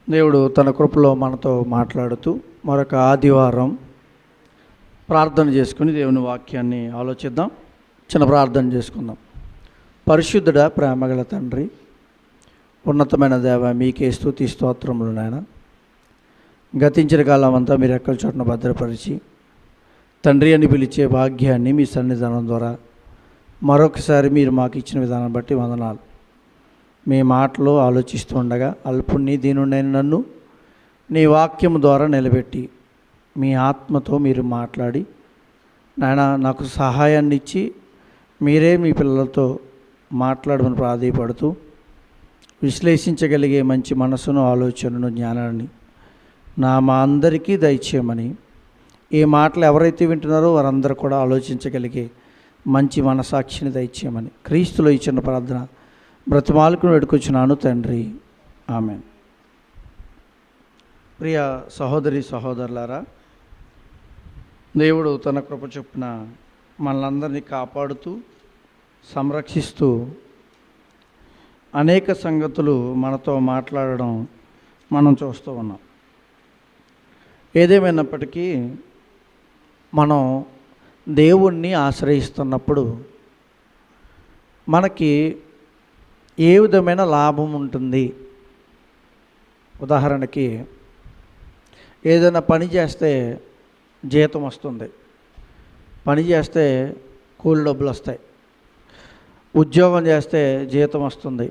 దేవుడు తన కృపలో మనతో మాట్లాడుతూ మరొక ఆదివారం ప్రార్థన చేసుకుని దేవుని వాక్యాన్ని ఆలోచిద్దాం. చిన్న ప్రార్థన చేసుకుందాం. పరిశుద్ధుడా, ప్రేమగల తండ్రి, ఉన్నతమైన దేవ, మీకే స్తుతి స్తోత్రములు నాయన. గతించిన కాలం అంతా మీరు ఎక్కడ చోటన భద్రపరిచి తండ్రి అని పిలిచే భాగ్యాన్ని మీ సన్నిధానం ద్వారా మరొకసారి మీరు మాకు ఇచ్చిన విధానం బట్టి వందనాలు. మీ మాటలు ఆలోచిస్తూ ఉండగా అల్పుణ్ణి దీనుడైన నన్ను నీ వాక్యము ద్వారా నిలబెట్టి మీ ఆత్మతో మీరు మాట్లాడి నాయన నాకు సహాయాన్ని ఇచ్చి మీరే మీ పిల్లలతో మాట్లాడమని ప్రాధేయపడుతూ విశ్లేషించగలిగే మంచి మనసును, ఆలోచనను, జ్ఞానాన్ని మా అందరికీ దయచేయమని, ఈ మాటలు ఎవరైతే వింటున్నారో వారందరూ కూడా ఆలోచించగలిగే మంచి మనసాక్షిని దయచేయమని క్రీస్తులో ఇచ్చిన ప్రార్థన బ్రతిమాలకు వేడుకొచ్చున్నాను తండ్రి, ఆమెన్. ప్రియ సహోదరి సహోదరులారా, దేవుడు తన కృప చొప్పున మనలందరినీ కాపాడుతూ సంరక్షిస్తూ అనేక సంగతులు మనతో మాట్లాడడం మనం చూస్తూ ఉన్నాం. ఏదేమైనప్పటికీ మనం దేవుణ్ణి ఆశ్రయిస్తున్నప్పుడు మనకి ఏ విధమైన లాభం ఉంటుంది? ఉదాహరణకి ఏదైనా పని చేస్తే జీతం వస్తుంది, పని చేస్తే కూలి డబ్బులు వస్తాయి, ఉద్యోగం చేస్తే జీతం వస్తుంది,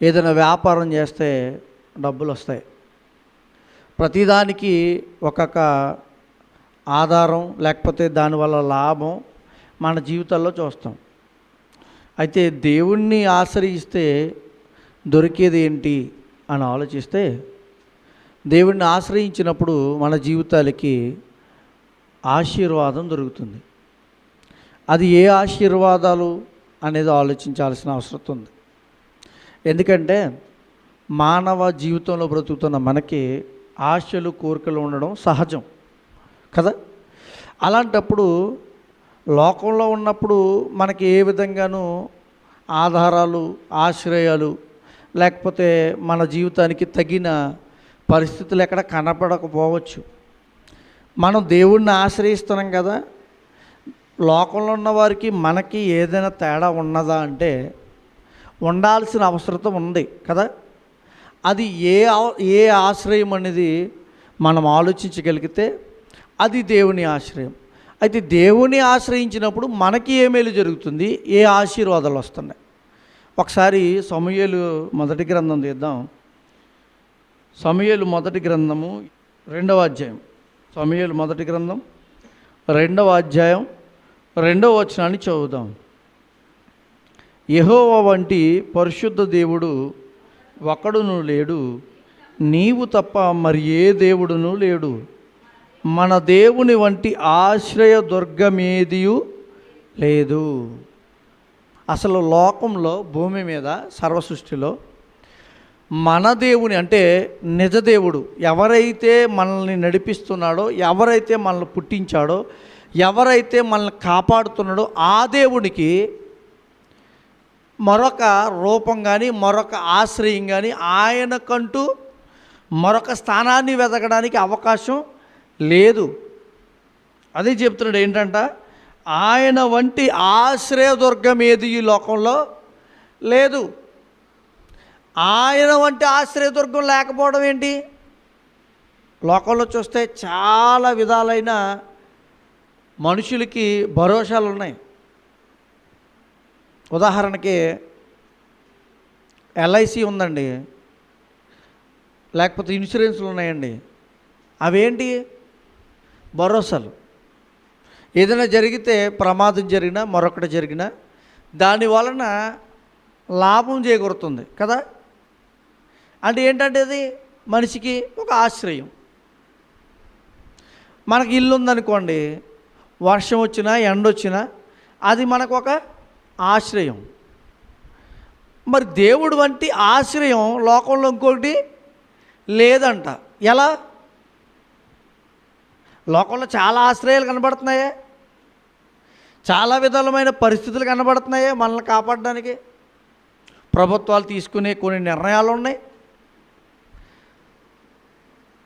ఏదైనా వ్యాపారం చేస్తే డబ్బులు వస్తాయి. ప్రతిదానికి ఒక్కొక్క ఆధారం లేకపోతే దానివల్ల లాభం మన జీవితాల్లో చూస్తాం. అయితే దేవుణ్ణి ఆశ్రయిస్తే దొరికేది ఏంటి అని ఆలోచిస్తే, దేవుణ్ణి ఆశ్రయించినప్పుడు మన జీవితాలకి ఆశీర్వాదం దొరుకుతుంది. అది ఏ ఆశీర్వాదాలు అనేది ఆలోచించాల్సిన అవసరం ఉంది. ఎందుకంటే మానవ జీవితంలో బ్రతుకుతున్న మనకి ఆశలు, కోరికలు ఉండడం సహజం కదా. అలాంటప్పుడు లోకంలో ఉన్నప్పుడు మనకి ఏ విధంగానూ ఆధారాలు, ఆశ్రయాలు లేకపోతే మన జీవితానికి తగిన పరిస్థితులు ఎక్కడ కనపడకపోవచ్చు. మనం దేవుణ్ణి ఆశ్రయిస్తున్నాం కదా. లోకంలో ఉన్న వారికి మనకి ఏదైనా తేడా ఉన్నదా అంటే ఉండాల్సిన అవసరం ఉంది కదా. అది ఏ ఆశ్రయం అనేది మనం ఆలోచించగలిగితే అది దేవుని ఆశ్రయం. అయితే దేవుని ఆశ్రయించినప్పుడు మనకి ఏ మేలు జరుగుతుంది, ఏ ఆశీర్వాదాలు వస్తున్నాయి? ఒకసారి సమూయేలు మొదటి గ్రంథం తీద్దాం. సమూయేలు మొదటి గ్రంథము 2వ అధ్యాయం. సమూయేలు మొదటి గ్రంథం 2వ అధ్యాయం 2వ వచనాన్ని చదువుదాం. యెహోవా వంటి పరిశుద్ధ దేవుడు ఒకడును లేడు, నీవు తప్ప మరి ఏ దేవుడును లేడు. మన దేవుని వంటి ఆశ్రయ దుర్గమేదియు లేదు. అసలు లోకంలో, భూమి మీద, సర్వసృష్టిలో మన దేవుని అంటే నిజదేవుడు ఎవరైతే మనల్ని నడిపిస్తున్నాడో, ఎవరైతే మనల్ని పుట్టించాడో, ఎవరైతే మనల్ని కాపాడుతున్నాడో ఆ దేవునికి మరొక రూపం కానీ, మరొక ఆశ్రయం కానీ, ఆయనకంటూ మరొక స్థానాన్ని వెతకడానికి అవకాశం లేదు. అదే చెప్తున్నాడు. ఏంటంట? ఆయన వంటి ఆశ్రయదుర్గం ఏది ఈ లోకంలో లేదు. ఆయన వంటి ఆశ్రయదుర్గం లేకపోవడం ఏంటి? లోకంలో చూస్తే చాలా విధాలైన మనుషులకి భరోసాలు ఉన్నాయి. ఉదాహరణకి ఎల్ఐసి ఉందండి, లేకపోతే ఇన్సూరెన్స్లు ఉన్నాయండి. అవేంటి? భరోసాలు. ఏదైనా జరిగితే, ప్రమాదం జరిగినా, మరొకటి జరిగినా దాని వలన లాభం చేకూరుతుంది కదా. అంటే ఏంటంటే అది మనిషికి ఒక ఆశ్రయం. మనకి ఇల్లు ఉందనుకోండి, వర్షం వచ్చినా, ఎండ వచ్చినా అది మనకు ఒక ఆశ్రయం. మరి దేవుడు వంటి ఆశ్రయం లోకంలో ఇంకొకటి లేదంట. ఎలా? లోకంలో చాలా ఆశ్రయాలు కనబడుతున్నాయే, చాలా విధాలమైన పరిస్థితులు కనబడుతున్నాయే మనల్ని కాపాడడానికి. ప్రభుత్వాలు తీసుకునే కొన్ని నిర్ణయాలు ఉన్నాయి.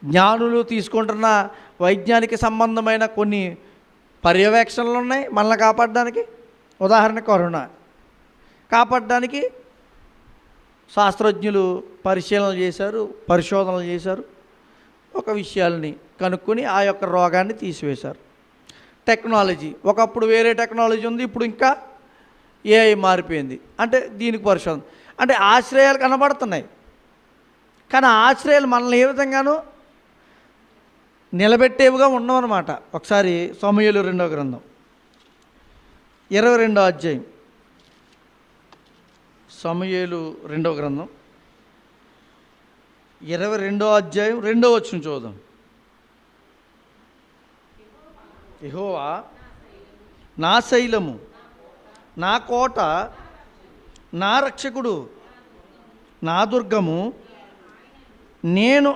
జ్ఞానులు తీసుకుంటున్న వైజ్ఞానిక సంబంధమైన కొన్ని పర్యవేక్షణలు ఉన్నాయి మనల్ని కాపాడడానికి. ఉదాహరణ కరోనా కాపాడడానికి శాస్త్రజ్ఞులు పరిశోధనలు చేశారు, ఒక విషయాల్ని కనుక్కొని ఆ యొక్క రోగాన్ని తీసివేశారు. టెక్నాలజీ, ఒకప్పుడు వేరే టెక్నాలజీ ఉంది, ఇప్పుడు ఇంకా ఏఐ మారిపోయింది. అంటే దీనికి పరిశోధన, అంటే ఆశ్రయాలు కనబడుతున్నాయి, కానీ ఆశ్రయాలు మనల్ని ఏ విధంగానూ నిలబెట్టేవిగా ఉండవన్నమాట. ఒకసారి సమూయేలు 2వ గ్రంథం 22వ అధ్యాయం, సమూయేలు 2వ గ్రంథం 22వ అధ్యాయం 2వ వచనం చూద్దాం. యెహోవా నా శైలము, నా కోట, నా రక్షకుడు, నా దుర్గము, నేను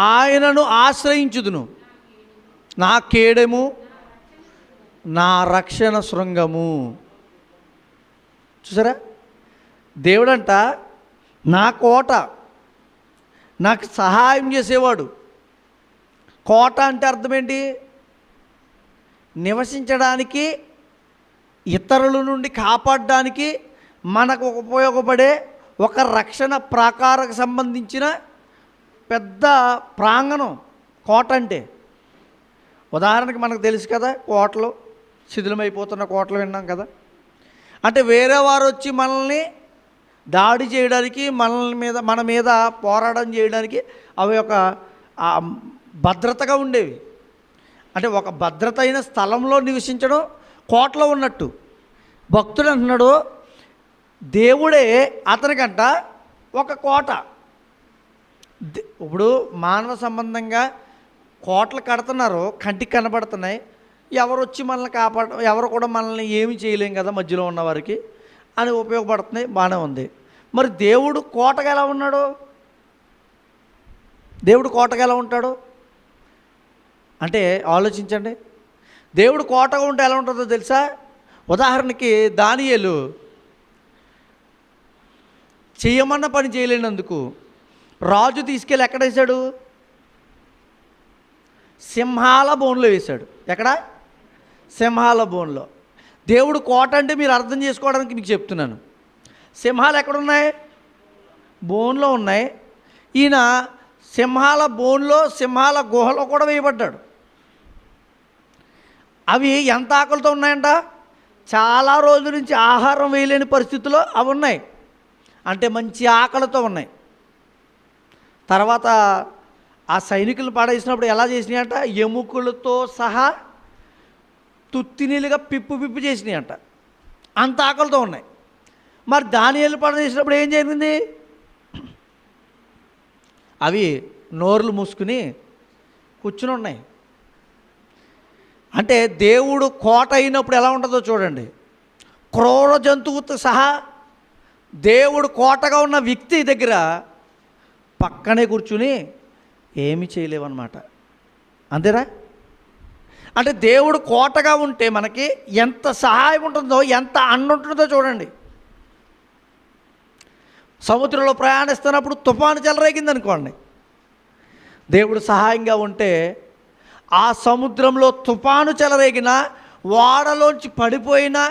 ఆయనను ఆశ్రయించుదును, నా కేడెము, నా రక్షణ శృంగము. చూసారా, దేవుడంట నా కోట, నాకు సహాయం చేసేవాడు. కోట అంటే అర్థం ఏంటి? నివసించడానికి, ఇతరుల నుండి కాపాడడానికి మనకు ఉపయోగపడే ఒక రక్షణ ప్రాకారకు సంబంధించిన పెద్ద ప్రాంగణం కోట అంటే. ఉదాహరణకి మనకు తెలుసు కదా, కోటలు, శిథిలమైపోతున్న కోటలు విన్నాం కదా. అంటే వేరే వారు వచ్చి మనల్ని దాడి చేయడానికి, మన మీద పోరాటం చేయడానికి అవి ఒక భద్రతగా ఉండేవి. అంటే ఒక భద్రత అయిన స్థలంలో నివసించడం కోటలో ఉన్నట్టు. భక్తుడు అంటున్నాడు, దేవుడే అతనికంట ఒక కోట. ఇప్పుడు మానవ సంబంధంగా కోటలు కడుతున్నారు, కంటికి కనబడుతున్నాయి, ఎవరు వచ్చి మనల్ని ఎవరు కూడా మనల్ని ఏమి చేయలేం కదా మధ్యలో ఉన్నవారికి అని ఉపయోగపడుతున్నాయి, బాగానే ఉంది. మరి దేవుడు కోటగా ఎలా ఉన్నాడు? దేవుడు కోటగా ఎలా ఉంటాడు అంటే ఆలోచించండి. దేవుడు కోటగా ఉంటే ఎలా ఉంటుందో తెలుసా? ఉదాహరణకి దానియేలు చేయమన్న పని చేయలేనందుకు రాజు తీసుకెళ్ళి ఎక్కడ వేశాడు? సింహాల బోన్లో వేశాడు. ఎక్కడ? సింహాల బోన్లో. దేవుడు కోట అంటే మీరు అర్థం చేసుకోవడానికి మీకు చెప్తున్నాను. సింహాలు ఎక్కడున్నాయి? బోన్లో ఉన్నాయి. ఈయన సింహాల బోన్లో, సింహాల గుహలో కూడా వేయబడ్డాడు. అవి ఎంత ఆకలితో ఉన్నాయంట? చాలా రోజుల నుంచి ఆహారం వేయలేని పరిస్థితుల్లో అవి ఉన్నాయి. అంటే మంచి ఆకలితో ఉన్నాయి. తర్వాత ఆ సైనికులు పడేసినప్పుడు ఎలా చేసినాయంట? ఎముకలతో సహా తుత్తినీలుగా పిప్పు చేసినాయంట, అంత ఆకలితో ఉన్నాయి. మరి దానియేలు పడేసినప్పుడు ఏం జరిగింది? అవి నోర్లు మూసుకుని కూర్చుని ఉన్నాయి. అంటే దేవుడు కోట అయినప్పుడు ఎలా ఉంటుందో చూడండి. క్రూర జంతువుతో సహా దేవుడు కోటగా ఉన్న వ్యక్తి దగ్గర పక్కనే కూర్చుని ఏమీ చేయలేవన్నమాట. అంతేనా? అంటే దేవుడు కోటగా ఉంటే మనకి ఎంత సహాయం ఉంటుందో, ఎంత అండ ఉంటుందో చూడండి. సముద్రంలో ప్రయాణిస్తున్నప్పుడు తుఫాను చెలరేగింది అనుకోండి, దేవుడు సహాయంగా ఉంటే ఆ సముద్రంలో తుఫాను చెలరేగినా, ఓడలోంచి పడిపోయినా,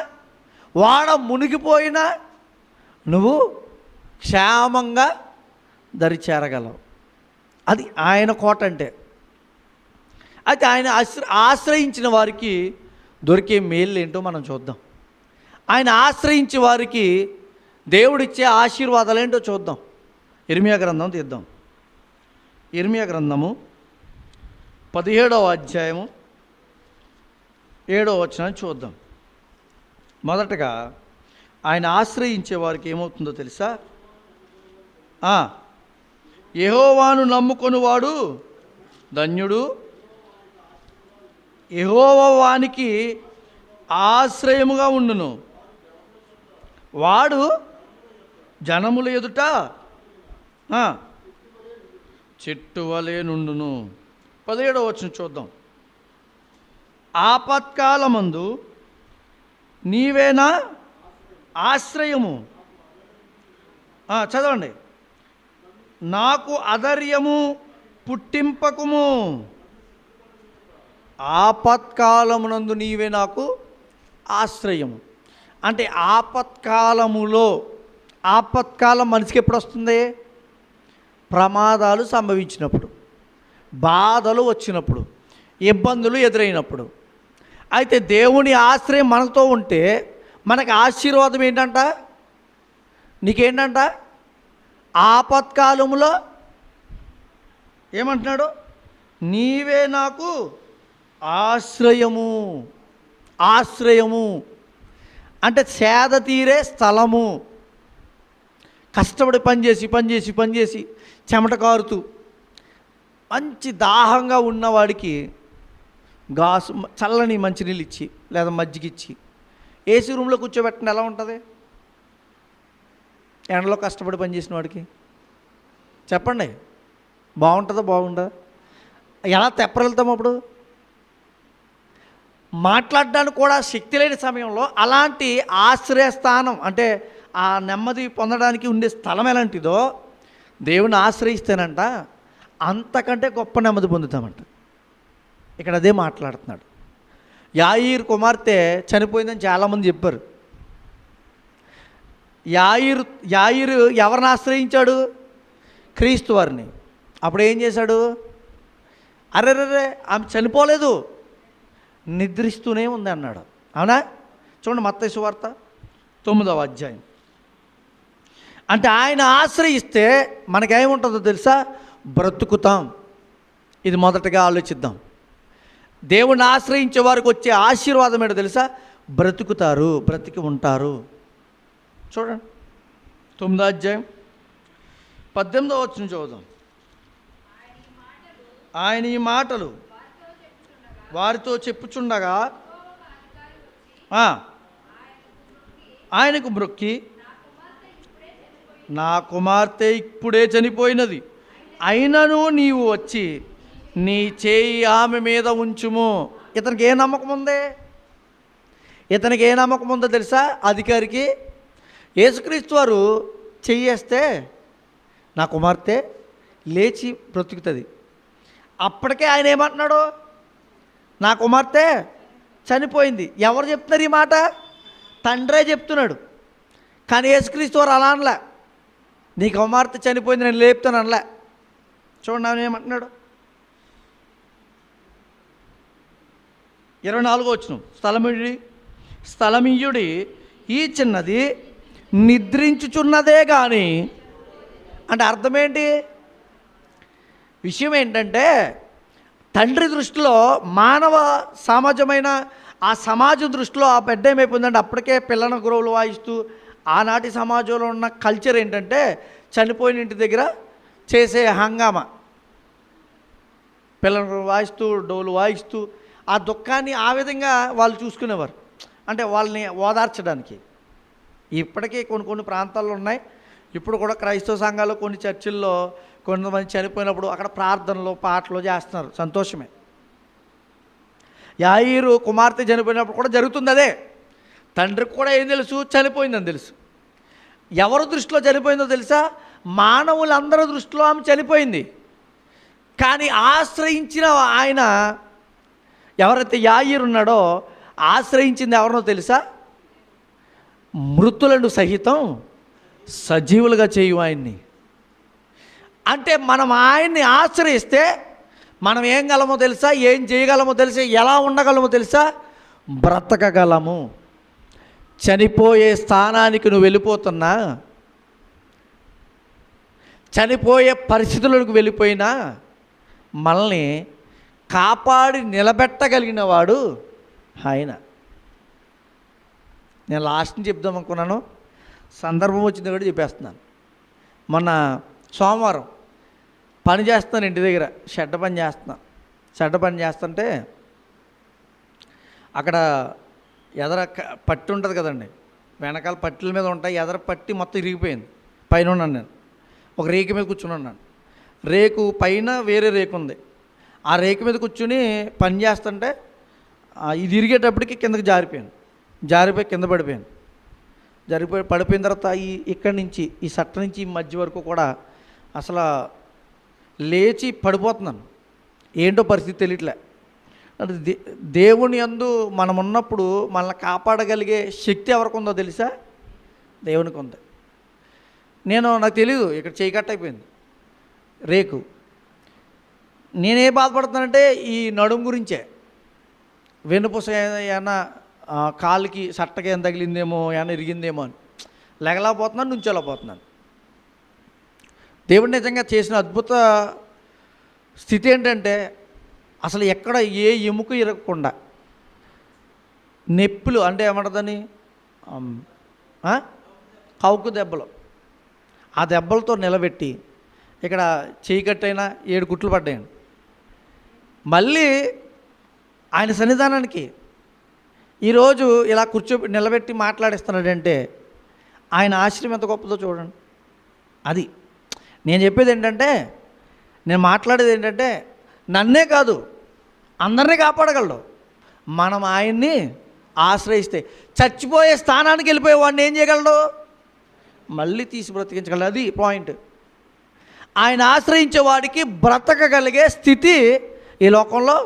ఓడ మునిగిపోయినా నువ్వు క్షేమంగా దరి చేరగలవు. అది ఆయన కోట అంటే. అయితే ఆయన ఆశ్రయించిన వారికి దొరికే మేలు ఏంటో మనం చూద్దాం. ఆయన ఆశ్రయించే వారికి దేవుడిచ్చే ఆశీర్వాదాలు ఏంటో చూద్దాం. ఇర్మియా గ్రంథం తీద్దాం. ఇర్మియా గ్రంథము 17వ అధ్యాయము 7వ వచనాన్ని చూద్దాం. మొదటగా ఆయన ఆశ్రయించే వారికి ఏమవుతుందో తెలుసా? యెహోవాను నమ్ముకొనువాడు ధన్యుడు, యెహోవా వానికి ఆశ్రయముగా ఉండును, వాడు జనముల ఎదుట చెట్టు వలె నుండును. 17వ వచనం చూద్దాం. ఆపత్కాలమందు నీవేనా ఆశ్రయము. చదవండి. నాకు అధైర్యము పుట్టింపకుము, ఆపత్కాలమునందు నీవే నాకు ఆశ్రయము. అంటే ఆపత్కాలం మనిషికి ఎప్పుడు వస్తుంది? ప్రమాదాలు సంభవించినప్పుడు, బాధలు వచ్చినప్పుడు, ఇబ్బందులు ఎదురైనప్పుడు. అయితే దేవుని ఆశ్రయం మనతో ఉంటే మనకి ఆశీర్వాదం ఏంటంట? నీకేంటంట? ఆపత్కాలములో ఏమంటున్నాడు? నీవే నాకు ఆశ్రయము. ఆశ్రయము అంటే సేద తీరే స్థలము. కష్టపడి పనిచేసి చెమట కారుతూ మంచి దాహంగా ఉన్నవాడికి చల్లని మంచినీళ్ళు ఇచ్చి లేదా మజ్జిగ ఇచ్చి ఏసీ రూమ్లో కూర్చోబెట్టండి, ఎలా ఉంటుంది? ఎండలో కష్టపడి పనిచేసిన వాడికి చెప్పండి, బాగుంటుందా? బాగుందా? ఎలా తెప్పరెళ్తాం అప్పుడు? మాట్లాడడానికి కూడా శక్తి లేని సమయంలో అలాంటి ఆశ్రయస్థానం అంటే ఆ నెమ్మది పొందడానికి ఉండే స్థలం ఎలాంటిదో దేవుని ఆశ్రయిస్తేనంట అంతకంటే గొప్ప నెమ్మది పొందుతామంట. ఇక్కడ అదే మాట్లాడుతున్నాడు. యాయీరు కుమార్తె చనిపోయిందని చాలామంది చెప్పారు. యాయీరు ఎవరిని ఆశ్రయించాడు? క్రీస్తు వారిని. అప్పుడు ఏం చేశాడు? అరెరే ఆమె చనిపోలేదు, నిద్రిస్తూనే ఉంది అన్నాడు. అవునా? చూడండి మత్తయి సువార్త 9వ అధ్యాయం. అంటే ఆయన ఆశ్రయిస్తే మనకేముంటుందో తెలుసా? బ్రతుకుతాం. ఇది మొదటగా ఆలోచిద్దాం. దేవుణ్ణి ఆశ్రయించే వారికి వచ్చే ఆశీర్వాదం ఏంటో తెలుసా? బ్రతుకుతారు, బ్రతికి ఉంటారు. చూడండి 9వ అధ్యాయం 18వ వచనం చదువుదాం. ఆయన ఈ మాటలు వారితో చెప్పుచుండగా ఆయనకు మ్రొక్కి, నా కుమార్తె ఇప్పుడే చనిపోయినది, అయినను నీవు వచ్చి నీ చేయి ఆమె మీద ఉంచుము. ఇతనికి ఏ నమ్మకం ఉంది? ఇతనికి ఏ నమ్మకం ఉందో తెలుసా? అధికారికి యేసుక్రీస్తు వారు చెయ్యేస్తే నా కుమార్తె లేచి బ్రతుకుతుంది. అప్పటికే ఆయన ఏమంటున్నాడు? నా కుమార్తె చనిపోయింది. ఎవరు చెప్తున్నారు ఈ మాట? తండ్రే చెప్తున్నాడు. కానీ యేసుక్రీస్తు వారు అలా అనలే, నీ కుమార్తె చనిపోయింది నేను లేపుతాను అనలే. చూడండి ఆయన ఏమంటున్నాడు? 24వ వచనం. స్థలమియ్యుడి ఈ చిన్నది నిద్రించుచున్నదే కానీ, అంటే అర్థమేంటి? విషయం ఏంటంటే తండ్రి దృష్టిలో, మానవ సమాజమైన ఆ సమాజం దృష్టిలో ఆ బిడ్డ ఏమైపోయిందంటే అప్పటికే పిల్లల గురువులు వాయిస్తూ, ఆనాటి సమాజంలో ఉన్న కల్చర్ ఏంటంటే చనిపోయిన ఇంటి దగ్గర చేసే హంగామా, పిల్లల వాయిస్తూ డోలు వాయిస్తూ ఆ దుఃఖాన్ని ఆ విధంగా వాళ్ళు చూసుకునేవారు. అంటే వాళ్ళని ఓదార్చడానికి. ఇప్పటికీ కొన్ని ప్రాంతాల్లో ఉన్నాయి. ఇప్పుడు కూడా క్రైస్తవ సంఘాల్లో కొన్ని చర్చిల్లో కొంతమంది చనిపోయినప్పుడు అక్కడ ప్రార్థనలు పాటలు చేస్తున్నారు. సంతోషమే. యాయీరు కుమార్తె చనిపోయినప్పుడు కూడా జరుగుతుంది అదే. తండ్రికి కూడా ఏం తెలుసు? చనిపోయిందని తెలుసు. ఎవరి దృష్టిలో చనిపోయిందో తెలుసా? మానవులందరి దృష్టిలో ఆమె చనిపోయింది. కానీ ఆశ్రయించిన ఆయన, ఎవరైతే యాయీరు ఉన్నాడో ఆశ్రయించింది ఎవరినో తెలుసా? మృతులను సహితం సజీవులుగా చేయు ఆయన్ని. అంటే మనం ఆయన్ని ఆశ్రయిస్తే మనం ఏం గలమో తెలుసా? ఏం చేయగలమో తెలుసా? ఎలా ఉండగలమో తెలుసా? బ్రతకగలము. చనిపోయే స్థానానికి నువ్వు వెళ్ళిపోతున్నా, చనిపోయే పరిస్థితులకు వెళ్ళిపోయినా మనల్ని కాపాడి నిలబెట్టగలిగిన వాడు ఆయన. నేను లాస్ట్ని చెప్దాం అనుకున్నాను, సందర్భం వచ్చింది కూడా చెప్పేస్తున్నాను. మొన్న సోమవారం పని చేస్తున్నాను, ఇంటి దగ్గర షెడ్ పని చేస్తుంటే అక్కడ ఎదర పట్టి ఉంటుంది కదండి, వెనకాల పట్టిల మీద ఉంటాయి. ఎదర పట్టి మొత్తం ఇరిగిపోయింది. పైన ఉన్నాను నేను, ఒక రేకు మీద కూర్చుని ఉన్నాను. రేకు పైన వేరే రేకు ఉంది. ఆ రేకు మీద కూర్చుని పని చేస్తుంటే ఇది ఇరిగేటప్పటికి కిందకి జారిపోయి కింద పడిపోయిన తర్వాత ఇక్కడి నుంచి ఈ సట్ట నుంచి ఈ మధ్య వరకు కూడా అసలు లేచి పడిపోతున్నాను. ఏంటో పరిస్థితి తెలియట్లే. అంటే దేవుని యందు మనం ఉన్నప్పుడు మనల్ని కాపాడగలిగే శక్తి ఎవరికి ఉందో తెలుసా? దేవునికి ఉంది. నాకు తెలీదు, ఇక్కడ చేయి కట్ అయిపోయింది రేకు. నేనే బాధపడుతున్నానంటే ఈ నడుము గురించే. వెన్నుపూస ఏమన్నా కాలుకి సట్టగా ఏం తగిలిందేమో, ఏమైనా ఇరిగిందేమో అని లేగలేకపోతున్నాను, నుంచోలేకపోతున్నాను. దేవుడు నిజంగా చేసిన అద్భుత స్థితి ఏంటంటే అసలు ఎక్కడ ఏ ఎముక ఇరగకుండా నొప్పులు అంటే ఏమంటుందని కౌకు దెబ్బలు, ఆ దెబ్బలతో నిలబెట్టి ఇక్కడ చేయి కట్టైనా 7 కుట్లు పడ్డాయండి. మళ్ళీ ఆయన సన్నిధానానికి ఈరోజు ఇలా నిలబెట్టి మాట్లాడిస్తున్నాడంటే ఆయన ఆశ్రయం ఎంత గొప్పదో చూడండి. అది నేను చెప్పేది ఏంటంటే, నేను మాట్లాడేది ఏంటంటే, నన్నే కాదు అందరినీ కాపాడగలడు. మనం ఆయన్ని ఆశ్రయిస్తే చచ్చిపోయే స్థానానికి వెళ్ళిపోయే వాడిని ఏం చేయగలడు? మళ్ళీ తీసి బ్రతికించగలడు. అది పాయింట్. ఆయన ఆశ్రయించే వాడికి బ్రతకగలిగే స్థితి ఈ లోకంలో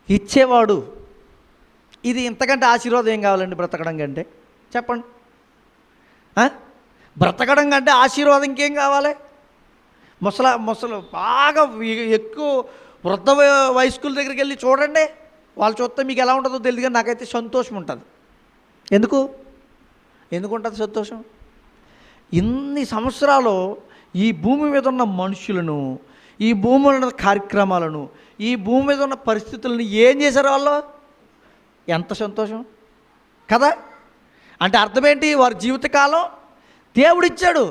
ఇచ్చేవాడు. ఇది ఇంతకంటే ఆశీర్వాదం ఏం కావాలండి బ్రతకడం కంటే? చెప్పండి. బ్రతకడం కంటే ఆశీర్వాదం ఇంకేం కావాలి? ముసలు బాగా ఎక్కువ వృద్ధ వయస్కుల దగ్గరికి వెళ్ళి చూడండి, వాళ్ళు చూస్తే మీకు ఎలా ఉంటుందో తెలియదు, కానీ నాకైతే సంతోషం ఉంటుంది. ఎందుకు ఉంటుంది సంతోషం? ఇన్ని సంవత్సరాలు ఈ భూమి మీద ఉన్న మనుషులను, ఈ భూమి మీద ఉన్న కార్యక్రమాలను, ఈ భూమి మీద ఉన్న పరిస్థితులను ఏం చేశారు వాళ్ళు? ఎంత సంతోషం కదా. అంటే అర్థమేంటి? వారి జీవితకాలం దేవుడిచ్చాడు.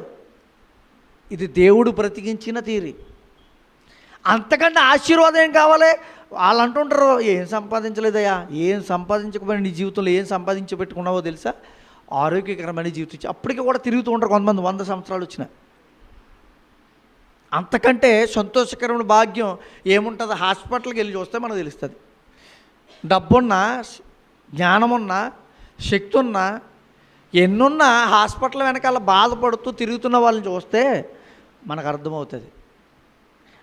ఇది దేవుడు బ్రతికించిన తీరి. అంతకంటే ఆశీర్వాదం ఏం కావాలి? వాళ్ళు అంటుంటారు, ఏం సంపాదించలేదయ్యా, ఏం సంపాదించకపోయినా నీ జీవితంలో ఏం సంపాదించబెట్టుకున్నావో తెలుసా? ఆరోగ్యకరమైన జీవితం. అప్పటికి కూడా తిరుగుతూ ఉంటారు కొంతమంది 100 సంవత్సరాలు వచ్చిన. అంతకంటే సంతోషకరమైన భాగ్యం ఏముంటుంది? హాస్పిటల్కి వెళ్ళి చూస్తే మనకు తెలుస్తుంది. డబ్బున్నా, జ్ఞానమున్నా, శక్తి ఉన్నా, ఎన్నున్నా హాస్పిటల్ వెనకాల బాధపడుతూ తిరుగుతున్న వాళ్ళని చూస్తే మనకు అర్థమవుతుంది.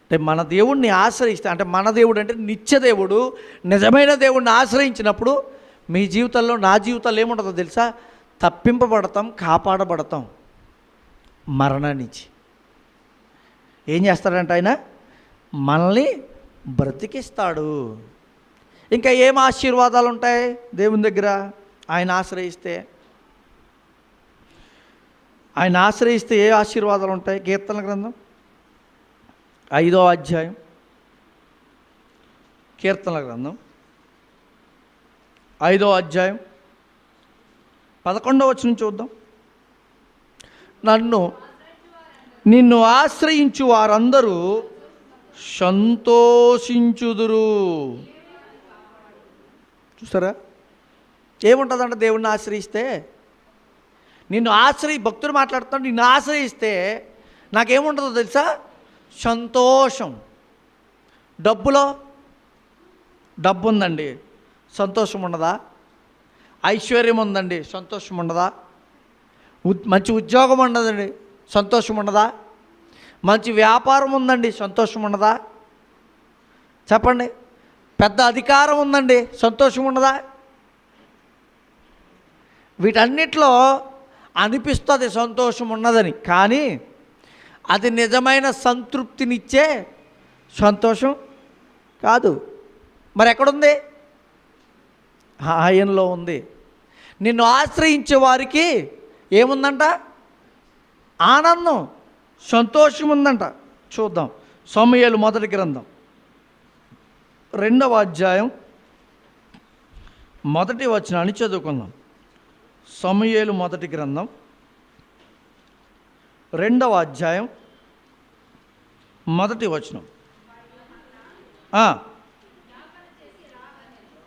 అంటే మన దేవుడిని ఆశ్రయిస్తే, అంటే మన దేవుడు అంటే నిత్య దేవుడు, నిజమైన దేవుడిని ఆశ్రయించినప్పుడు మీ జీవితంలో, నా జీవితాల్లో ఏముంటుందో తెలుసా? తప్పింపబడతాం, కాపాడబడతాం మరణం నుంచి. ఏం చేస్తాడంటే ఆయన మనల్ని బ్రతికిస్తాడు. ఇంకా ఏం ఆశీర్వాదాలు ఉంటాయి దేవుని దగ్గర? ఆయన ఆశ్రయిస్తే ఏ ఆశీర్వాదాలు ఉంటాయి? కీర్తనల గ్రంథం 5వ అధ్యాయం, కీర్తనల గ్రంథం 5వ అధ్యాయం 11వ వచనం చూద్దాం. నిన్ను ఆశ్రయించు వారందరూ సంతోషించుదురు. చూసారా ఏముంటుందంటే దేవుణ్ణి ఆశ్రయిస్తే? భక్తుడు మాట్లాడుతున్నాడు, నిన్ను ఆశ్రయిస్తే నాకేముంటుందో తెలుసా? సంతోషం. డబ్బు ఉందండి, సంతోషం ఉండదా? ఐశ్వర్యం ఉందండి, సంతోషం ఉండదా? మంచి ఉద్యోగం ఉండదండి, సంతోషం ఉండదా? మంచి వ్యాపారం ఉందండి, సంతోషం ఉండదా? చెప్పండి. పెద్ద అధికారం ఉందండి, సంతోషం ఉండదా? వీటన్నిటిలో అనిపిస్తుంది సంతోషం ఉన్నదని, కానీ అది నిజమైన సంతృప్తినిచ్చే సంతోషం కాదు. మరి ఎక్కడుంది? ఆయనలో ఉంది. నిన్ను ఆశ్రయించే వారికి ఏముందంట? ఆనందం, సంతోషం ఉందంట. చూద్దాం. సమూయేలు మొదటి గ్రంథం 2వ అధ్యాయం 1వ వచనాన్ని చదువుకుందాం. సమూయేలు మొదటి గ్రంథం 2వ అధ్యాయం 1వ వచనం.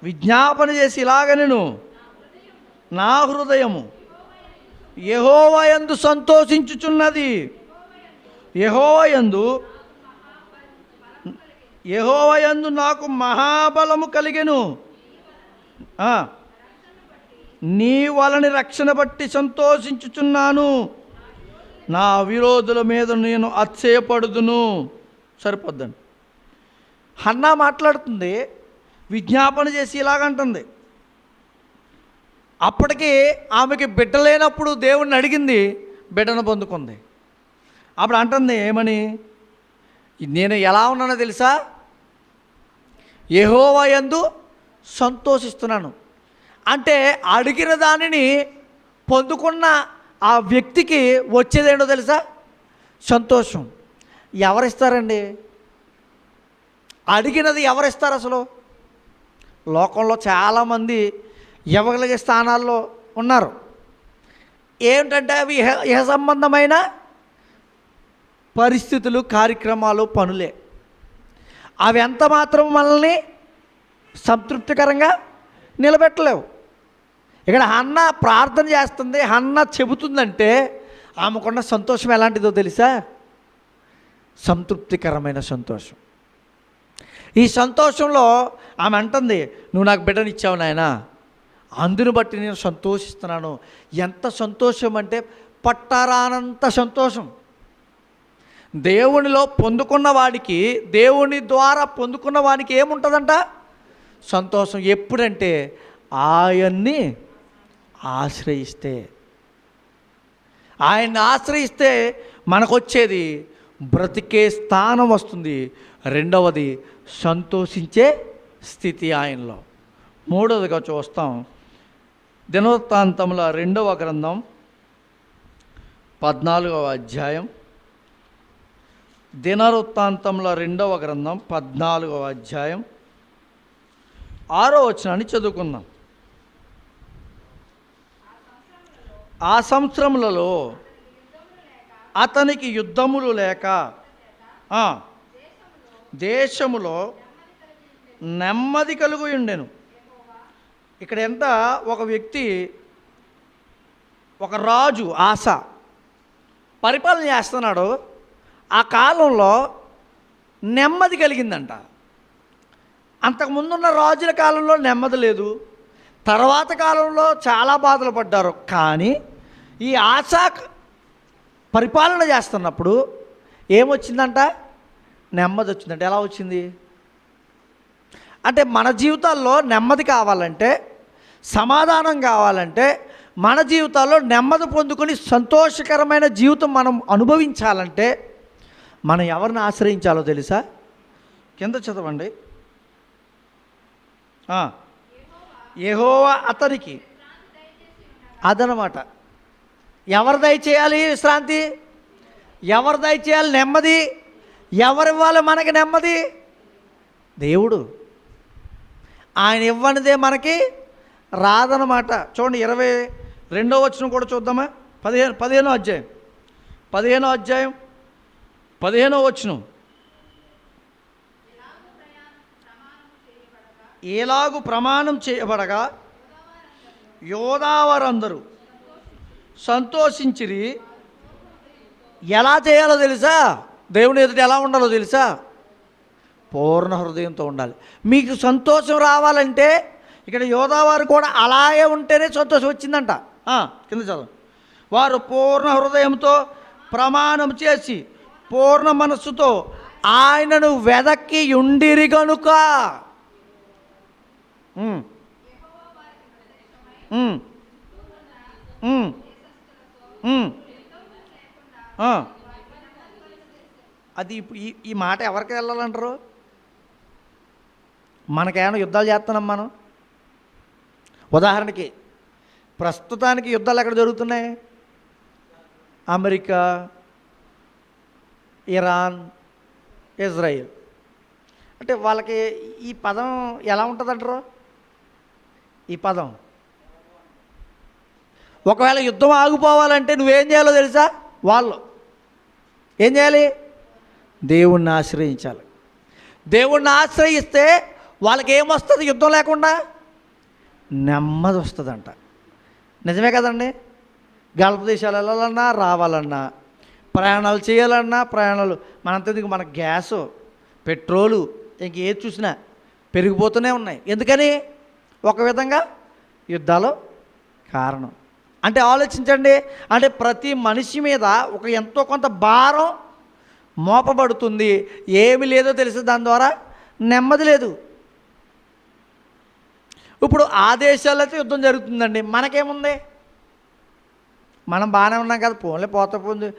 విజ్ఞాపన చేసి ఇలాగనెను, నా హృదయము యెహోవా యందు సంతోషించుచున్నది. యెహోవా యందు నాకు మహాబలము కలిగెను. నీ వలని రక్షణ బట్టి సంతోషించుచున్నాను. నా విరోధుల మీద నేను అతిశయపడుదును. సరిపోద్దండి. హన్నా మాట్లాడుతుంది, విజ్ఞాపన చేసి ఇలాగంటుంది. అప్పటికి ఆమెకి బిడ్డ లేనప్పుడు దేవుణ్ణి అడిగింది, బిడ్డను పొందుకుంది. అప్పుడు అంటుంది ఏమని, నేను ఎలా ఉన్నానో తెలుసా, యెహోవా యందు సంతోషిస్తున్నాను. అంటే అడిగిన దానిని పొందుకున్న ఆ వ్యక్తికి వచ్చేదేంటో తెలుసా, సంతోషం. ఎవరిస్తారండి? అడిగినది ఎవరిస్తారు? అసలు లోకంలో చాలామంది ఇవ్వగలిగే స్థానాల్లో ఉన్నారు. ఏమిటంటే అవి ఇహ సంబంధమైన పరిస్థితులు, కార్యక్రమాలు, పనులే. అవి ఎంత మాత్రం మనల్ని సంతృప్తికరంగా నిలబెట్టలేవు. ఇక్కడ హన్నా ప్రార్థన చేస్తుంది, హన్నా చెబుతుందంటే ఆమెకున్న సంతోషం ఎలాంటిదో తెలుసా, సంతృప్తికరమైన సంతోషం. ఈ సంతోషంలో ఆమె అంటుంది, నువ్వు నాకు బిడ్డనిచ్చావు నాయనా, అందును బట్టి నేను సంతోషిస్తున్నాను. ఎంత సంతోషం అంటే పట్టరానంత సంతోషం. దేవునిలో పొందుకున్న వాడికి, దేవుని ద్వారా పొందుకున్న వాడికి ఏముంటుందంట, సంతోషం. ఎప్పుడంటే ఆయన్ని ఆశ్రయిస్తే. ఆయన్ని ఆశ్రయిస్తే మనకొచ్చేది బ్రతికే స్థానం వస్తుంది. రెండవది సంతోషించే స్థితి ఆయనలో. మూడవదిగా చూస్తాం, దినవృత్తాంతముల 2వ గ్రంథం 14వ అధ్యాయం. దినవృత్తాంతముల 2వ గ్రంథం 14వ అధ్యాయం 6వ వచనాన్ని చదువుకుందాం. ఆ సంవత్సరములలో అతనికి యుద్ధములు లేక దేశములో నెమ్మది కలుగు ఉండెను. ఇక్కడ ఎంత, ఒక వ్యక్తి, ఒక రాజు ఆస పరిపాలన చేస్తున్నాడు. ఆ కాలంలో నెమ్మది కలిగిందంట. అంతకుముందున్న రాజుల కాలంలో నెమ్మది లేదు. తర్వాత కాలంలో చాలా బాధలు పడ్డారు. కానీ ఈ ఆస పరిపాలన చేస్తున్నప్పుడు ఏమొచ్చిందంట, నెమ్మది వచ్చిందంట. ఎలా వచ్చింది అంటే, మన జీవితాల్లో నెమ్మది కావాలంటే, సమాధానం కావాలంటే, మన జీవితాల్లో నెమ్మది పొందుకొని సంతోషకరమైన జీవితం మనం అనుభవించాలంటే మనం ఎవరిని ఆశ్రయించాలో తెలుసా? కింద చదవండి. యెహోవా అతనికి, అదనమాట. ఎవరు దయచేయాలి విశ్రాంతి? ఎవరు దయచేయాలి నెమ్మది? ఎవరివ్వాలి మనకి నెమ్మది? దేవుడు. ఆయన ఇవ్వనిదే మనకి రాదనమాట. చూడండి 22వ వచనం కూడా చూద్దామా. 15వ అధ్యాయం 15వ వచనం. ఎలాగు ప్రమాణం చేయబడగా యోధావారందరూ సంతోషించిరి. ఎలా చేయాలో తెలుసా? దేవుని ఎదుట ఎలా ఉండాలో తెలుసా? పూర్ణ హృదయంతో ఉండాలి. మీకు సంతోషం రావాలంటే ఇక్కడ యోధావారు కూడా అలాగే ఉంటేనే సంతోషం వచ్చిందంట. కింద చదువు. వారు పూర్ణ హృదయంతో ప్రమాణం చేసి పూర్ణ మనస్సుతో ఆయనను వెదక్కి ఉండిరి గనుక. అది ఇప్పుడు ఈ మాట ఎవరికి వెళ్ళాలంటారు? మనకేమైనా యుద్ధాలు చేస్తున్నాం మనం? ఉదాహరణకి ప్రస్తుతానికి యుద్ధాలు ఎక్కడ జరుగుతున్నాయి? America, Iran, Israel. అంటే వాళ్ళకి ఈ పదం ఎలా ఉంటుందంటారు? ఈ పదం ఒకవేళ యుద్ధం ఆగిపోవాలంటే నువ్వేం చేయాలో తెలుసా? వాళ్ళు ఏం చేయాలి? దేవుణ్ణి ఆశ్రయించాలి. దేవుణ్ణి ఆశ్రయిస్తే వాళ్ళకి ఏమొస్తుంది? యుద్ధం లేకుండా నెమ్మది వస్తుందంట. నిజమే కదండి. గల్ఫ్ దేశాలు వెళ్ళాలన్నా, రావాలన్నా, ప్రయాణాలు చేయాలన్నా, ప్రయాణాలు మనంతెందుకు, మన గ్యాసు, పెట్రోలు, ఇంకేది చూసినా పెరిగిపోతూనే ఉన్నాయి. ఎందుకని? ఒక విధంగా యుద్ధాలు కారణం. అంటే ఆలోచించండి, అంటే ప్రతి మనిషి మీద ఒక ఎంతో కొంత భారం మోపబడుతుంది. ఏమి లేదో తెలుసు, దాని ద్వారా నెమ్మది లేదు. ఇప్పుడు ఆ దేశాల్లో అయితే యుద్ధం జరుగుతుందండి, మనకేముంది? మనం బాగానే ఉన్నాం కదా, పోన్లే పోతే పోతుంది.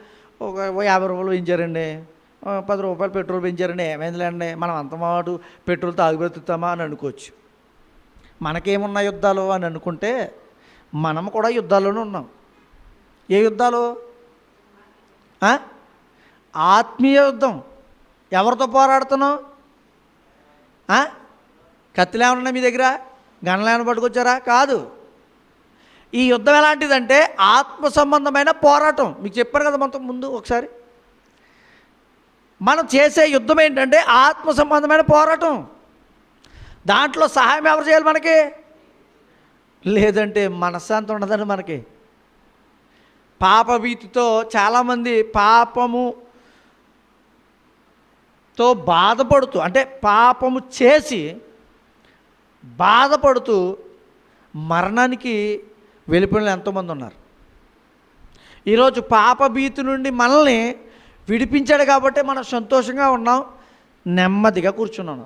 ఒక 50 రూపాయలు పెంచారండి, 10 రూపాయలు పెట్రోల్ పెంచారండి, ఏమైందిలేండి, మనం అంత మాట పెట్రోల్ తాగి బ్రతుకుతామా అని అనుకోవచ్చు. మనకేమున్న యుద్ధాలు అని అనుకుంటే మనం కూడా యుద్ధాల్లోనే ఉన్నాం. ఏ యుద్ధాలు? ఆత్మీయ యుద్ధం. ఎవరితో పోరాడుతున్నాం? కత్తిలు ఏమన్నా మీ దగ్గర? గన్లు ఏమైనా పట్టుకొచ్చారా? కాదు. ఈ యుద్ధం ఎలాంటిదంటే ఆత్మ సంబంధమైన పోరాటం. మీకు చెప్పారు కదా మొత్తం ముందు ఒకసారి. మనం చేసే యుద్ధం ఏంటంటే ఆత్మ సంబంధమైన పోరాటం. దాంట్లో సహాయం ఎవరు చేయాలి మనకి? లేదంటే మనశ్శాంతి ఉండదండి మనకి. పాపభీతితో చాలామంది పాపముతో బాధపడుతూ, అంటే పాపము చేసి బాధపడుతూ మరణానికి వెళ్ళిపోయిన ఎంతోమంది ఉన్నారు. ఈరోజు పాపభీతి నుండి మనల్ని విడిపించాడు కాబట్టి మనం సంతోషంగా ఉన్నాం, నెమ్మదిగా కూర్చున్నాను.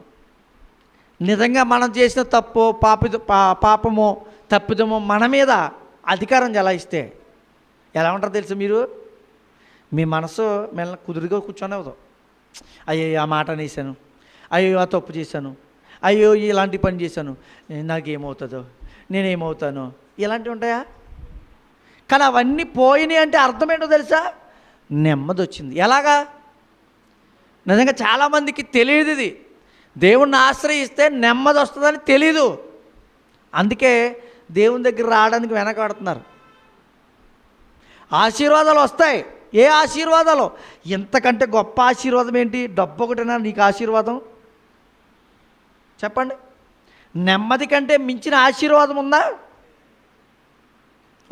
నిజంగా మనం చేసిన తప్పు, పాపము, తప్పిదము మన మీద అధికారం చెలాయిస్తే ఎలా ఉంటారో తెలుసు మీరు? మీ మనసు మెల్ల కుదురుగా కూర్చొనేవదు. అయ్యో ఆ మాట అనేసాను, అయ్యో ఆ తప్పు చేశాను, అయ్యో ఇలాంటి పని చేశాను, నాకేమవుతుందో, నేనేమవుతాను, ఇలాంటివి ఉంటాయా? కానీ అవన్నీ పోయినాయి అంటే అర్థం ఏంటో తెలుసా? నెమ్మది వచ్చింది. ఎలాగా? నిజంగా చాలామందికి తెలియదు ఇది. దేవుణ్ణి ఆశ్రయిస్తే నెమ్మది వస్తుందని తెలీదు. అందుకే దేవుని దగ్గర రావడానికి వెనకాడుతున్నారు. ఆశీర్వాదాలు వస్తాయి. ఏ ఆశీర్వాదాలు? ఇంతకంటే గొప్ప ఆశీర్వాదం ఏంటి? డబ్బు ఒకటేనా నీకు ఆశీర్వాదం? చెప్పండి. నెమ్మది కంటే మించిన ఆశీర్వాదం ఉందా?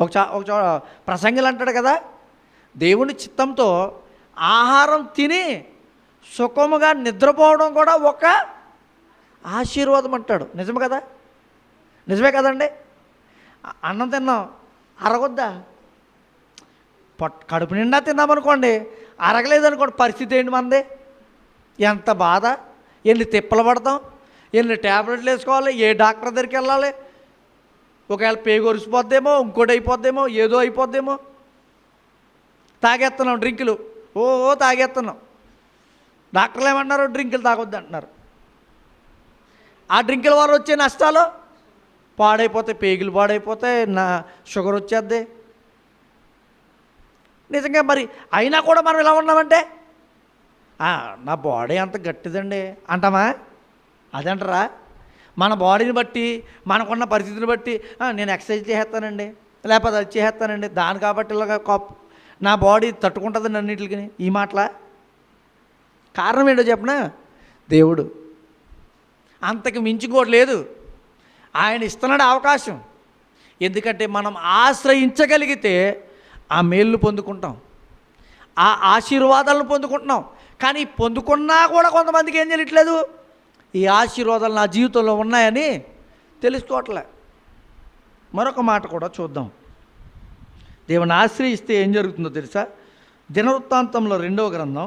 ఒక ప్రసంగులు అంటాడు కదా, దేవుని చిత్తంతో ఆహారం తిని సుఖముగా నిద్రపోవడం కూడా ఒక ఆశీర్వాదం అంటాడు. నిజమే కదా? నిజమే కదండి. అన్నం తిన్నాం, అరగొద్దా? కడుపు నిండా తిన్నామనుకోండి, అరగలేదనుకోండి, పరిస్థితి ఏంటి మనది? ఎంత బాధ! ఎన్ని తిప్పలు పడతాం, ఎన్ని ట్యాబ్లెట్లు వేసుకోవాలి, ఏ డాక్టర్ దగ్గరికి వెళ్ళాలి, ఒకవేళ పేగు ఒరిసిపోద్దేమో, ఇంకోటి అయిపోద్దేమో, ఏదో అయిపోద్దేమో. తాగేస్తున్నాం డ్రింకులు, తాగేస్తున్నాం. డాక్టర్లు ఏమన్నారు? డ్రింకులు తాగొద్దు అంటున్నారు. ఆ డ్రింకుల వల్ల వచ్చే నష్టాలు పాడైపోతాయి, పేగులు పాడైపోతాయి, షుగర్ వచ్చేద్ది. నిజంగా మరి అయినా కూడా మనం ఇలా ఉన్నామంటే నా బాడీ అంత గట్టిదండి అంటామా? అదంటారా? మన బాడీని బట్టి, మనకున్న పరిస్థితిని బట్టి నేను ఎక్సర్సైజ్ చేసేస్తానండి, లేకపోతే అది చేసేస్తానండి, దాని కాబట్టి ఇలాగ నా బాడీ తట్టుకుంటుందండి అన్నింటికి. ఈ మాటలా? కారణం ఏంటో చెప్పనా? దేవుడు. అంతకు మించుకోవడం లేదు. ఆయన ఇస్తున్నాడు అవకాశం. ఎందుకంటే మనం ఆశ్రయించగలిగితే ఆ మేలును పొందుకుంటాం, ఆ ఆశీర్వాదాలను పొందుకుంటున్నాం. కానీ పొందుకున్నా కూడా కొంతమందికి ఏం చేయట్లేదు, ఈ ఆశీర్వాదాలు నా జీవితంలో ఉన్నాయని తెలుసుకోవట్లే. మరొక మాట కూడా చూద్దాం. దేవుని ఆశ్రయిస్తే ఏం జరుగుతుందో తెలుసా? దినవృత్తాంతంలో 2వ గ్రంథం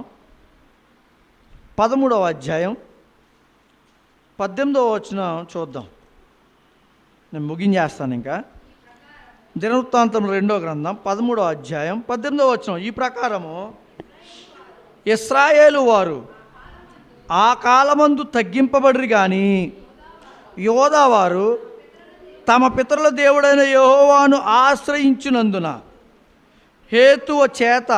13వ అధ్యాయం 18వ వచనం చూద్దాం. నేను ముగించేస్తాను ఇంకా. దినవృత్తాంతం 2వ గ్రంథం 13వ అధ్యాయం 18వ వచనం. ఈ ప్రకారము ఇశ్రాయేలు వారు ఆ కాలమందు తగ్గింపబడిరి కానీ యోధా వారు తమ పితరుల దేవుడైన యెహోవాను ఆశ్రయించినందున హేతువ చేత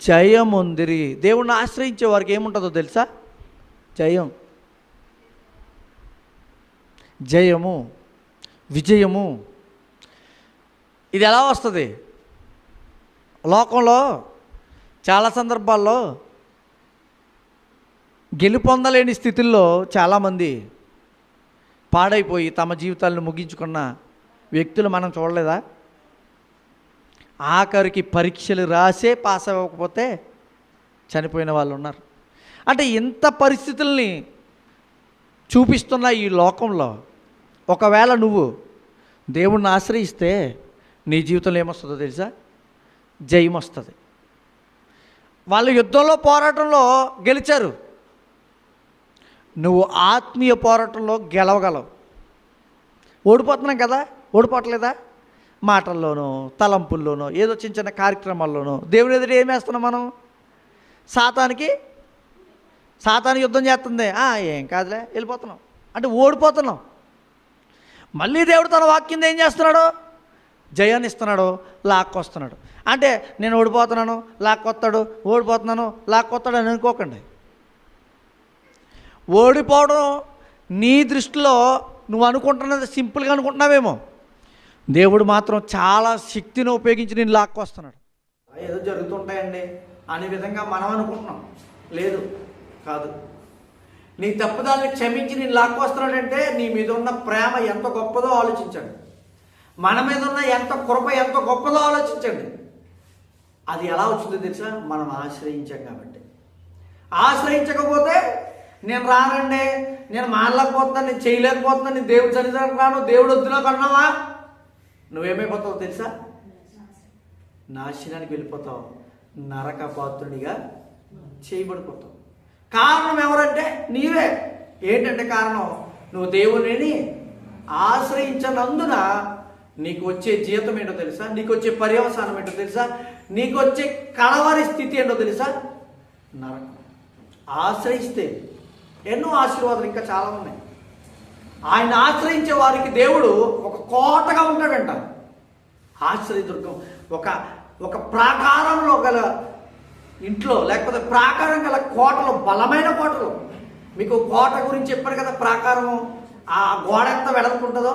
జయముందిరి. దేవుణ్ణి ఆశ్రయించే వారికి ఏముంటుందో తెలుసా? జయము, విజయము. ఇది ఎలా వస్తుంది? లోకంలో చాలా సందర్భాల్లో గెలుపొందలేని స్థితిల్లో చాలామంది పాడైపోయి తమ జీవితాలను ముగించుకున్న వ్యక్తులు మనం చూడలేదా? ఆఖరికి పరీక్షలు రాసే పాస్ అవ్వకపోతే చనిపోయిన వాళ్ళు ఉన్నారు. అంటే ఇంత పరిస్థితుల్ని చూపిస్తున్న ఈ లోకంలో ఒకవేళ నువ్వు దేవుణ్ణి ఆశ్రయిస్తే నీ జీవితంలో ఏమొస్తుందో తెలుసా? జయం వస్తుంది. వాళ్ళు యుద్ధంలో పోరాటంలో గెలిచారు, నువ్వు ఆత్మీయ పోరాటంలో గెలవగలవు. ఓడిపోతున్నాం కదా, ఓడిపోవట్లేదా? మాటల్లోనో తలంపుల్లోనో ఏదో చిన్న చిన్న కార్యక్రమాల్లోనో దేవుని ఎదురు ఏం వేస్తున్నాం మనం? సాతాను యుద్ధం చేస్తుంది, ఏం కాదులే వెళ్ళిపోతున్నాం అంటే ఓడిపోతున్నాం. మళ్ళీ దేవుడు తన వాక్యం ఏం చేస్తున్నాడు? జయాన్ని ఇస్తున్నాడు, లాక్కొస్తున్నాడు. అంటే నేను ఓడిపోతున్నాను లాక్కొస్తాడు, ఓడిపోతున్నాను లాక్కొస్తాడు అని అనుకోకండి. ఓడిపోవడం నీ దృష్టిలో నువ్వు అనుకుంటున్నది సింపుల్గా అనుకుంటున్నావేమో, దేవుడు మాత్రం చాలా శక్తిని ఉపయోగించి నేను లాక్కొస్తున్నాడు. ఏదో జరుగుతుంటాయండి అనే విధంగా మనం అనుకుంటున్నాం. లేదు, కాదు. నీ తప్పుదాన్ని క్షమించి నేను లాక్కొస్తున్నాడంటే నీ మీద ఉన్న ప్రేమ ఎంత గొప్పదో ఆలోచించండి. మన మీద ఉన్న ఎంత కృప ఎంత గొప్పదో ఆలోచించండి. అది ఎలా వచ్చిందో తెలుసా? మనం ఆశ్రయించాం కాబట్టి. ఆశ్రయించకపోతే నేను రానండి, నేను మానలేకపోతున్నాను, నేను చేయలేకపోతున్నాను, నేను దేవుడు సన్నిధానం రాను, దేవుడు వద్దులో కన్నావా, నువ్వేమైపోతావు తెలుసా? నాశనానికి వెళ్ళిపోతావు, నరక పాత్రునిగా చేయబడిపోతావు. కారణం ఎవరంటే నీవే. ఏంటంటే కారణం, నువ్వు దేవుని ఆశ్రయించనందున నీకు వచ్చే జీతం ఏంటో తెలుసా? నీకు వచ్చే పర్యవసానం ఏంటో తెలుసా? నీకు వచ్చే కలవరి స్థితి ఏంటో తెలుసా? నరకం. ఆశ్రయిస్తే ఎన్నో ఆశీర్వాదాలు ఇంకా చాలా ఉన్నాయి. ఆయన ఆశ్రయించే వారికి దేవుడు ఒక కోటగా ఉంటాడంట. ఆశ్రయదుర్గం, ఒక ప్రాకారంలో గల ఇంట్లో, లేకపోతే ప్రాకారం గల కోటలు, బలమైన కోటలు. మీకు కోట గురించి చెప్పారు కదా, ప్రాకారము ఆ గోడ ఎంత వెడల్పుంటుందో,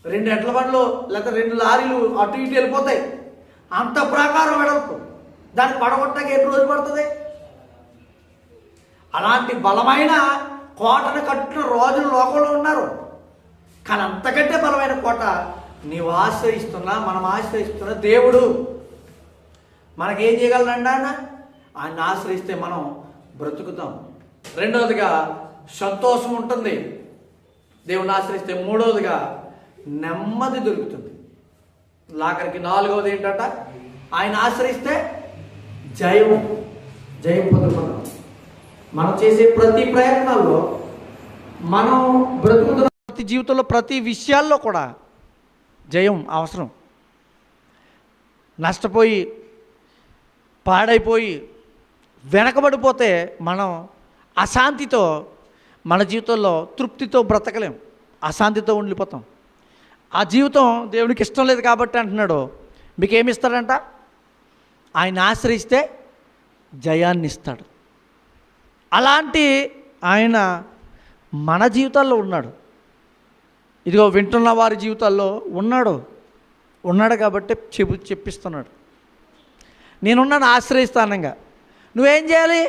2 ఎడ్ల బండ్లు లేకపోతే 2 లారీలు అటు ఇటు వెళ్ళిపోతాయి, అంత ప్రాకారం వెడల్పు. దాన్ని పడగొట్టక ఎన్ని రోజులు పడుతుంది? అలాంటి బలమైన కోటను కట్టిన రోజులు లోకంలో ఉన్నారు. కానీ అంతకంటే బలమైన కోట నీవు ఆశ్రయిస్తున్నా, మనం ఆశ్రయిస్తున్న దేవుడు మనకేం చేయగలనండి? ఆయన ఆశ్రయిస్తే మనం బ్రతుకుతాం. రెండవదిగా సంతోషం ఉంటుంది దేవుని ఆశ్రయిస్తే. మూడవదిగా నెమ్మది దొరుకుతుంది. ఆఖరికి 4వది ఏంటంట? ఆయన ఆశ్రయిస్తే జయం పొందుకుంటాం. మనం చేసే ప్రతి ప్రయత్నాల్లో, మనం బ్రతుకుతున్న ప్రతి జీవితంలో ప్రతి విషయాల్లో కూడా జయం అవసరం. నష్టపోయి పాడైపోయి వెనకబడిపోతే మనం అశాంతితో, మన జీవితంలో తృప్తితో బ్రతకలేం, అశాంతితో ఉండిపోతాం. ఆ జీవితం దేవునికి ఇష్టం లేదు కాబట్టి అంటున్నాడు, మీకేమి ఇస్తాడంట? ఆయన ఆశ్రయిస్తే జయాన్ని ఇస్తాడు. అలాంటి ఆయన మన జీవితాల్లో ఉన్నాడు. ఇదిగో వింటున్న వారి జీవితాల్లో ఉన్నాడు కాబట్టి చెప్పిస్తున్నాడు. నేనున్నాను, ఆశ్రయిస్తానంగా. నువ్వేం చేయాలి?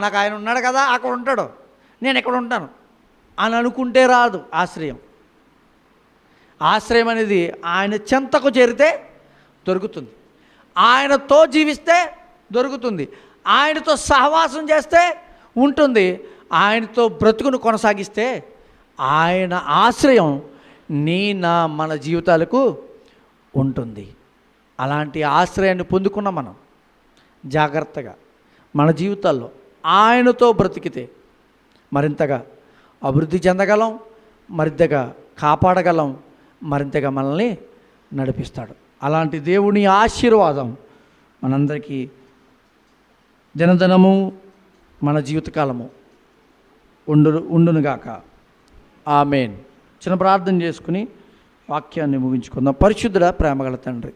నాకు ఆయన ఉన్నాడు కదా, అక్కడ ఉంటాడు, నేను ఎక్కడ ఉంటాను అని అనుకుంటే రాదు ఆశ్రయం. ఆశ్రయం అనేది ఆయన చెంతకు చేరితే దొరుకుతుంది, ఆయనతో జీవిస్తే దొరుకుతుంది, ఆయనతో సహవాసం చేస్తే ఉంటుంది, ఆయనతో బ్రతుకును కొనసాగిస్తే ఆయన ఆశ్రయం మన జీవితాలకు ఉంటుంది. అలాంటి ఆశ్రయాన్ని పొందుకున్న మనం జాగ్రత్తగా మన జీవితాల్లో ఆయనతో బ్రతికితే మరింతగా అభివృద్ధి చెందగలం, మరింతగా కాపాడగలం, మరింతగా మనల్ని నడిపిస్తాడు. అలాంటి దేవుని ఆశీర్వాదం మనందరికీ దినదినము మన జీవితకాలము ఉండునుగాక. ఆమేన్. చిన్న ప్రార్థన చేసుకుని వాక్యాన్ని ముగించుకుందాం. పరిశుద్ధుడా, ప్రేమగల తండ్రి,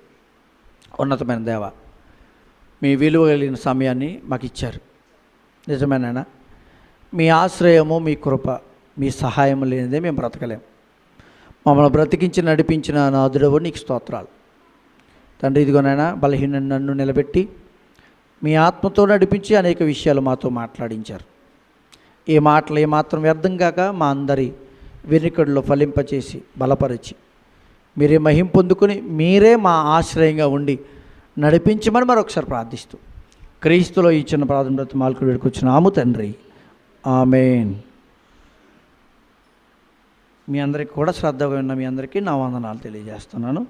ఉన్నతమైన దేవ, మీ విలువ కలిగిన సమయాన్ని మాకు ఇచ్చారు. నిజమేనా? మీ ఆశ్రయము, మీ కృప, మీ సహాయం లేనిదే మేము బ్రతకలేం. మమ్మల్ని బ్రతికించి నడిపించిన నాదుడవు నీకు స్తోత్రాలు తండ్రి. ఇదిగోనైనా బలహీన నన్ను నిలబెట్టి మీ ఆత్మతో నడిపించి అనేక విషయాలు మాతో మాట్లాడించారు. ఈ మాటలు ఏమాత్రం వ్యర్థం కాక మా అందరి వెనుకడులో ఫలింపచేసి బలపరిచి మీరే మహిం పొందుకొని మీరే మా ఆశ్రయంగా ఉండి నడిపించమని మరొకసారి ప్రార్థిస్తూ క్రీస్తులో ఈ చిన్న ప్రార్థన బ్రతిమాలకు వేడుకొచ్చిన ఆము తండ్రి. ఆమేన్. మీ అందరికీ కూడా శ్రద్ధగా ఉన్న మీ అందరికీ నా వందనాలు తెలియజేస్తున్నాను.